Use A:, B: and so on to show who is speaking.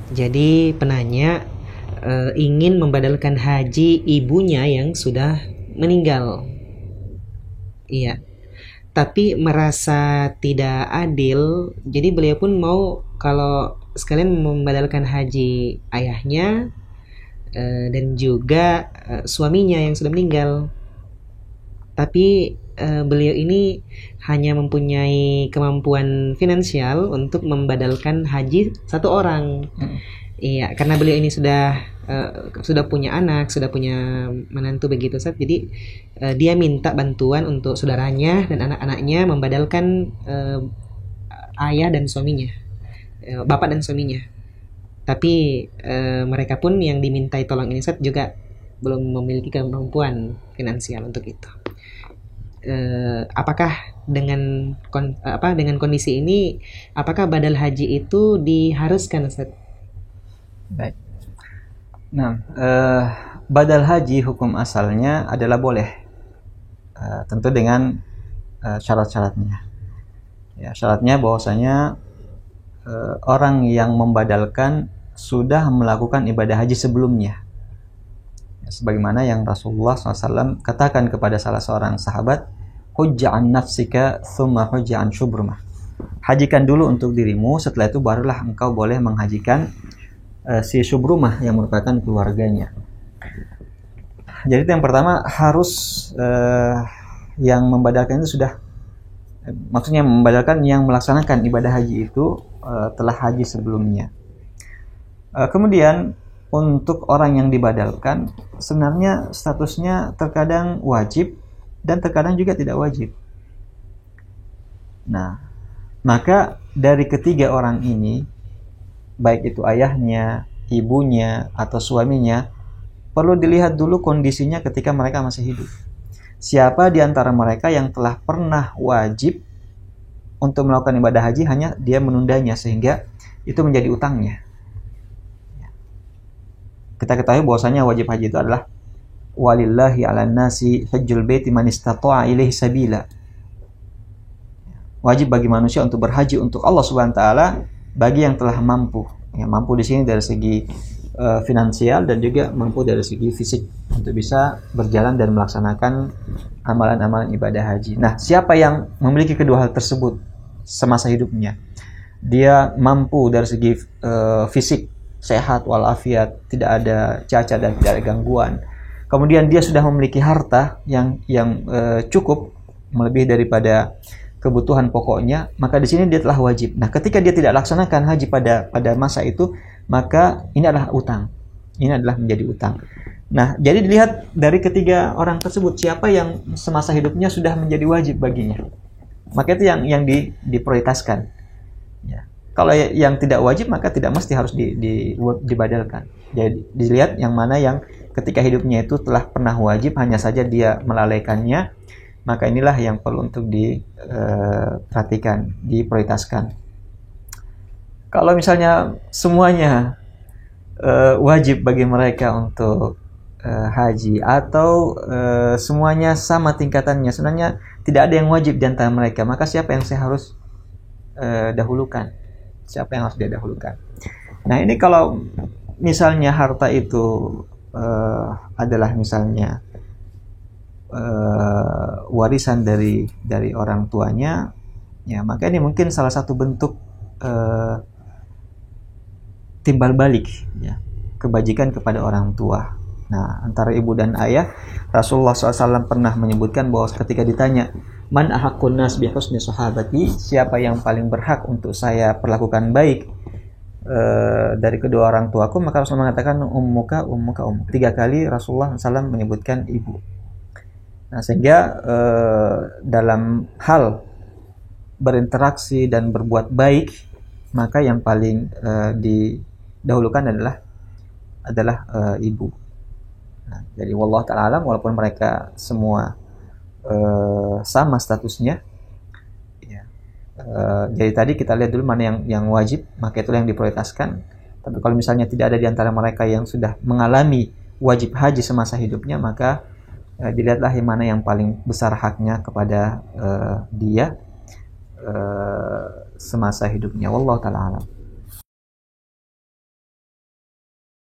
A: Jadi penanya ingin membadalkan haji ibunya yang sudah meninggal. Iya, tapi merasa tidak adil, jadi beliau pun mau kalau sekalian membadalkan haji ayahnya dan juga suaminya yang sudah meninggal. Tapi beliau ini hanya mempunyai kemampuan finansial untuk membadalkan haji satu orang. Iya, karena beliau ini sudah punya anak, sudah punya menantu begitu, Ustaz. Jadi dia minta bantuan untuk saudaranya dan anak-anaknya membadalkan ayah dan suaminya, bapak dan suaminya. Tapi mereka pun yang dimintai tolong ini, Ustaz, juga belum memiliki kemampuan finansial untuk itu. Apakah dengan kondisi ini, apakah badal haji itu diharuskan, Ustaz?
B: Baik. Nah, badal haji hukum asalnya adalah boleh, tentu dengan syarat-syaratnya. Ya, syaratnya bahwasanya orang yang membadalkan sudah melakukan ibadah haji sebelumnya. Sebagaimana yang Rasulullah SAW katakan kepada salah seorang sahabat, hujja an nafsika thumma hujja an syubrumah. Hajikan dulu untuk dirimu, setelah itu barulah engkau boleh menghajikan si syubrumah yang merupakan keluarganya. Jadi itu yang pertama, harus yang membadalkan itu sudah, maksudnya membadalkan yang melaksanakan ibadah haji itu telah haji sebelumnya. Kemudian untuk orang yang dibadalkan, sebenarnya statusnya terkadang wajib dan terkadang juga tidak wajib. Nah, maka dari ketiga orang ini, baik itu ayahnya, ibunya, atau suaminya, perlu dilihat dulu kondisinya ketika mereka masih hidup. Siapa di antara mereka yang telah pernah wajib untuk melakukan ibadah haji, hanya dia menundanya sehingga itu menjadi utangnya. Kita ketahui bahwasanya wajib haji itu adalah walillahi 'alan nasi hajjul baiti man istata'a ilaihi sabila. Wajib bagi manusia untuk berhaji untuk Allah Subhanahu wa taala bagi yang telah mampu. Ya, mampu di sini dari segi finansial dan juga mampu dari segi fisik untuk bisa berjalan dan melaksanakan amalan-amalan ibadah haji. Nah, siapa yang memiliki kedua hal tersebut semasa hidupnya? Dia mampu dari segi fisik, sehat walafiat, tidak ada cacat dan tidak ada gangguan. Kemudian dia sudah memiliki harta yang cukup melebihi daripada kebutuhan pokoknya, maka di sini dia telah wajib. Nah, ketika dia tidak laksanakan haji pada masa itu, maka ini adalah utang. Ini adalah menjadi utang. Nah, jadi dilihat dari ketiga orang tersebut, siapa yang semasa hidupnya sudah menjadi wajib baginya. Maka itu yang diprioritaskan. Ya. Kalau yang tidak wajib, maka tidak mesti harus dibadalkan. Jadi dilihat yang mana yang ketika hidupnya itu telah pernah wajib, hanya saja dia melalaikannya, maka inilah yang perlu untuk diperhatikan, diprioritaskan. Kalau misalnya semuanya wajib bagi mereka untuk haji, atau semuanya sama tingkatannya, sebenarnya tidak ada yang wajib di antara mereka, maka siapa yang saya harus dahulukan? Siapa yang harus dia dahulukan? Nah, ini kalau misalnya harta itu adalah misalnya warisan dari orang tuanya, ya maka ini mungkin salah satu bentuk timbal balik, ya, kebajikan kepada orang tua. Nah, antara ibu dan ayah, Rasulullah SAW pernah menyebutkan bahwa ketika ditanya, man ahaqqun nas bi husni sahabati, siapa yang paling berhak untuk saya perlakukan baik dari kedua orang tuaku, maka Rasulullah mengatakan ummuka. 3 kali Rasulullah SAW menyebutkan ibu. Nah, sehingga dalam hal berinteraksi dan berbuat baik, maka yang paling didahulukan adalah ibu. Nah, jadi wallahu ta'ala alam, walaupun mereka semua sama statusnya, ya. Jadi tadi kita lihat dulu mana yang wajib, maka itulah yang diprioritaskan. Tapi kalau misalnya tidak ada di antara mereka yang sudah mengalami wajib haji semasa hidupnya, maka dilihatlah yang mana yang paling besar haknya kepada dia semasa hidupnya. Wallahu ta'ala alam.